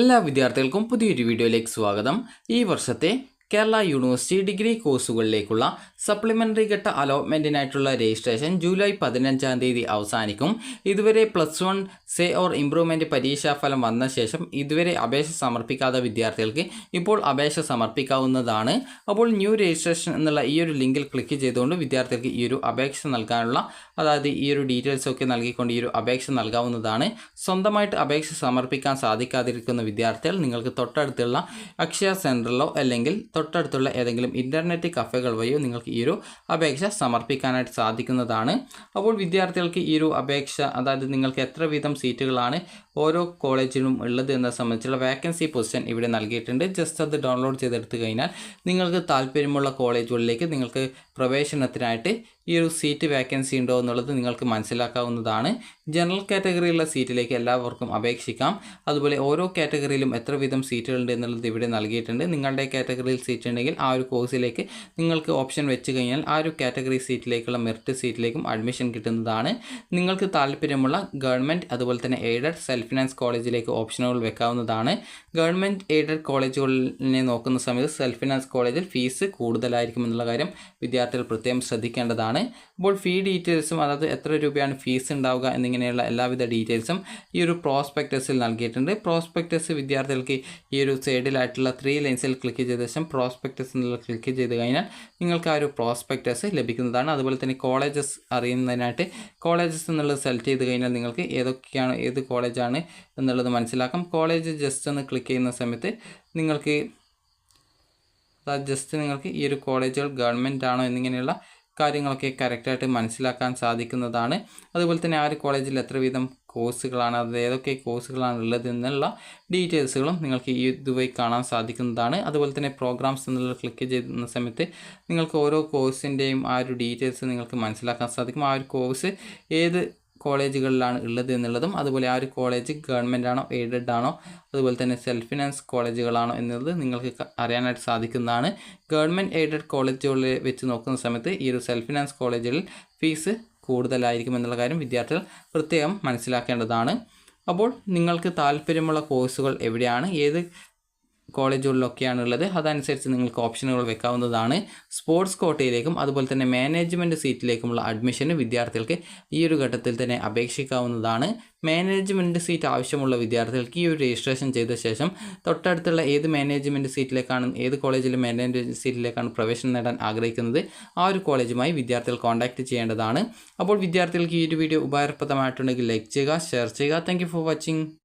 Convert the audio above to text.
എല്ലാ വിദ്യാർത്ഥികൾക്കും പുതിയൊരു വീഡിയോയിലേക്ക് സ്വാഗതം. ഈ വർഷത്തെ കേരള യൂണിവേഴ്സിറ്റി ഡിഗ്രി കോഴ്സുകളിലേക്കുള്ള സപ്ലിമെൻ്ററി ഘട്ട അലോട്ട്മെൻറ്റിനായിട്ടുള്ള രജിസ്ട്രേഷൻ ജൂലൈ 15-ാം തീയതി അവസാനിക്കും. ഇതുവരെ +1 സേ ഓർ ഇംപ്രൂവ്മെൻറ്റ് പരീക്ഷാഫലം വന്ന ശേഷം ഇതുവരെ അപേക്ഷ സമർപ്പിക്കാത്ത വിദ്യാർത്ഥികൾക്ക് ഇപ്പോൾ അപേക്ഷ സമർപ്പിക്കാവുന്നതാണ്. അപ്പോൾ ന്യൂ രജിസ്ട്രേഷൻ എന്നുള്ള ഈ ഒരു ലിങ്കിൽ ക്ലിക്ക് ചെയ്തുകൊണ്ട് വിദ്യാർത്ഥികൾക്ക് ഈ ഒരു അപേക്ഷ നൽകാനുള്ള, അതായത് ഈ ഒരു ഡീറ്റെയിൽസൊക്കെ നൽകിക്കൊണ്ട് ഈ ഒരു അപേക്ഷ നൽകാവുന്നതാണ്. സ്വന്തമായിട്ട് അപേക്ഷ സമർപ്പിക്കാൻ സാധിക്കാതിരിക്കുന്ന വിദ്യാർത്ഥികൾ നിങ്ങൾക്ക് തൊട്ടടുത്തുള്ള അക്ഷയ സെൻറ്ററിലോ അല്ലെങ്കിൽ തൊട്ടടുത്തുള്ള ഏതെങ്കിലും ഇൻ്റർനെറ്റ് കഫേകൾ വഴിയോ നിങ്ങൾക്ക് ഈ ഒരു അപേക്ഷ സമർപ്പിക്കാനായിട്ട് സാധിക്കുന്നതാണ്. അപ്പോൾ വിദ്യാർത്ഥികൾക്ക് ഈ ഒരു അപേക്ഷ, അതായത് നിങ്ങൾക്ക് എത്ര വീതം സീറ്റുകളാണ് ഓരോ കോളേജിലും ഉള്ളത് എന്നത് സംബന്ധിച്ചുള്ള വാക്കൻസി പൊസിഷൻ ഇവിടെ നൽകിയിട്ടുണ്ട്. ജസ്റ്റ് അത് ഡൗൺലോഡ് ചെയ്തെടുത്തു കഴിഞ്ഞാൽ നിങ്ങൾക്ക് താല്പര്യമുള്ള കോളേജുകളിലേക്ക് നിങ്ങൾക്ക് പ്രവേശനത്തിനായിട്ട് ഈ ഒരു സീറ്റ് വാക്കൻസി ഉണ്ടോ എന്നുള്ളത് നിങ്ങൾക്ക് മനസ്സിലാക്കാവുന്നതാണ്. ജനറൽ കാറ്റഗറിയിലുള്ള സീറ്റിലേക്ക് എല്ലാവർക്കും അപേക്ഷിക്കാം. അതുപോലെ ഓരോ കാറ്റഗറിയിലും എത്ര വീതം സീറ്റുകളുണ്ട് എന്നുള്ളത് ഇവിടെ നൽകിയിട്ടുണ്ട്. നിങ്ങളുടെ കാറ്റഗറിയിൽ സീറ്റ് ഉണ്ടെങ്കിൽ ആ ഒരു കോഴ്സിലേക്ക് നിങ്ങൾക്ക് ഓപ്ഷൻ വെച്ച് കഴിഞ്ഞാൽ ആ ഒരു കാറ്റഗറി സീറ്റിലേക്കുള്ള മെറിറ്റ് സീറ്റിലേക്കും അഡ്മിഷൻ കിട്ടുന്നതാണ്. നിങ്ങൾക്ക് താല്പര്യമുള്ള ഗവൺമെൻറ് അതുപോലെ തന്നെ എയ്ഡഡ് സെൽഫ് ഫിനാൻസ് കോളേജിലേക്ക് ഓപ്ഷനുകൾ വെക്കാവുന്നതാണ്. ഗവൺമെൻറ് എയ്ഡഡ് കോളേജുകളിനെ നോക്കുന്ന സമയത്ത് സെൽഫ് ഫിനാൻസ് കോളേജിൽ ഫീസ് കൂടുതലായിരിക്കും എന്നുള്ള കാര്യം വിദ്യാർത്ഥികൾ പ്രത്യേകം ശ്രദ്ധിക്കേണ്ടതാണ്. അപ്പോൾ ഫീ ഡീറ്റെയിൽസും, അതായത് എത്ര രൂപയാണ് ഫീസ് ഉണ്ടാവുക എന്നിങ്ങനെയുള്ള എല്ലാവിധ ഡീറ്റെയിൽസും ഈ ഒരു പ്രോസ്പെക്ടസിൽ നൽകിയിട്ടുണ്ട്. പ്രോസ്പെക്ടസ് വിദ്യാർത്ഥികൾക്ക് ഈ ഒരു സൈഡിലായിട്ടുള്ള 3 ലൈൻസിൽ ക്ലിക്ക് ചെയ്ത ശേഷം പ്രോസ്പെക്ടസ് എന്നുള്ള ക്ലിക്ക് ചെയ്ത് കഴിഞ്ഞാൽ നിങ്ങൾക്ക് ആ ഒരു പ്രോസ്പെക്ടസ് ലഭിക്കുന്നതാണ്. അതുപോലെ തന്നെ കോളേജസ് അറിയുന്നതിനായിട്ട് കോളേജസ് എന്നുള്ളത് സെലക്ട് ചെയ്ത് കഴിഞ്ഞാൽ നിങ്ങൾക്ക് ഏതൊക്കെയാണ്, ഏത് കോളേജാണ് എന്നുള്ളത് മനസ്സിലാക്കാം. കോളേജ് ജസ്റ്റ് ഒന്ന് ക്ലിക്ക് ചെയ്യുന്ന സമയത്ത് നിങ്ങൾക്ക് ഈ ഒരു കോളേജുകൾ ഗവൺമെൻറ് ആണോ എന്നിങ്ങനെയുള്ള കാര്യങ്ങളൊക്കെ കറക്റ്റായിട്ട് മനസ്സിലാക്കാൻ സാധിക്കുന്നതാണ്. അതുപോലെ തന്നെ ആ ഒരു കോളേജിൽ എത്ര വീതം കോഴ്സുകളാണ്, അത് ഏതൊക്കെ കോഴ്സുകളാണ് ഉള്ളത് എന്നുള്ള ഡീറ്റെയിൽസുകളും നിങ്ങൾക്ക് ഈ ഇതുവഴി കാണാൻ സാധിക്കുന്നതാണ്. അതുപോലെ തന്നെ പ്രോഗ്രാംസ് എന്നുള്ള ക്ലിക്ക് ചെയ്യുന്ന സമയത്ത് നിങ്ങൾക്ക് ഓരോ കോഴ്സിൻ്റെയും ആ ഒരു ഡീറ്റെയിൽസ് നിങ്ങൾക്ക് മനസ്സിലാക്കാൻ സാധിക്കും. ആ ഒരു കോഴ്സ് ഏത് കോളേജുകളിലാണ് ഉള്ളത് എന്നുള്ളതും, അതുപോലെ ആ ഒരു കോളേജ് ഗവൺമെൻറ് ആണോ എയ്ഡഡ് ആണോ അതുപോലെ തന്നെ സെൽഫ് ഫിനാൻസ് കോളേജുകളാണോ എന്നുള്ളത് നിങ്ങൾക്ക് അറിയാനായിട്ട് സാധിക്കുന്നതാണ്. ഗവൺമെൻറ് എയ്ഡഡ് കോളേജുകളിൽ വെച്ച് നോക്കുന്ന സമയത്ത് ഈ ഒരു സെൽഫ് ഫിനാൻസ് കോളേജുകളിൽ ഫീസ് കൂടുതലായിരിക്കും എന്നുള്ള കാര്യം വിദ്യാർത്ഥികൾ പ്രത്യേകം മനസ്സിലാക്കേണ്ടതാണ്. അപ്പോൾ നിങ്ങൾക്ക് താല്പര്യമുള്ള കോഴ്സുകൾ എവിടെയാണ്, ഏത് കോളേജുകളിലൊക്കെയാണ് ഉള്ളത്, അതനുസരിച്ച് നിങ്ങൾക്ക് ഓപ്ഷനുകൾ വെക്കാവുന്നതാണ്. സ്പോർട്സ് കോട്ടയിലേക്കും അതുപോലെ തന്നെ മാനേജ്മെൻറ്റ് സീറ്റിലേക്കുമുള്ള അഡ്മിഷന് വിദ്യാർത്ഥികൾക്ക് ഈ ഒരു ഘട്ടത്തിൽ തന്നെ അപേക്ഷിക്കാവുന്നതാണ്. മാനേജ്മെൻറ്റ് സീറ്റ് ആവശ്യമുള്ള വിദ്യാർത്ഥികൾക്ക് ഈ ഒരു രജിസ്ട്രേഷൻ ചെയ്ത ശേഷം തൊട്ടടുത്തുള്ള ഏത് മാനേജ്മെൻറ്റ് സീറ്റിലേക്കാണ്, ഏത് കോളേജിലെ മാനേജ്മെൻറ്റ് സീറ്റിലേക്കാണ് പ്രവേശനം നേടാൻ ആഗ്രഹിക്കുന്നത് ആ ഒരു കോളേജുമായി വിദ്യാർത്ഥികൾ കോൺടാക്റ്റ് ചെയ്യേണ്ടതാണ്. അപ്പോൾ വിദ്യാർത്ഥികൾക്ക് ഈ ഒരു വീഡിയോ ഉപകാരപ്രദമായിട്ടുണ്ടെങ്കിൽ ലൈക്ക് ചെയ്യുക, ഷെയർ ചെയ്യുക. Thank you for watching.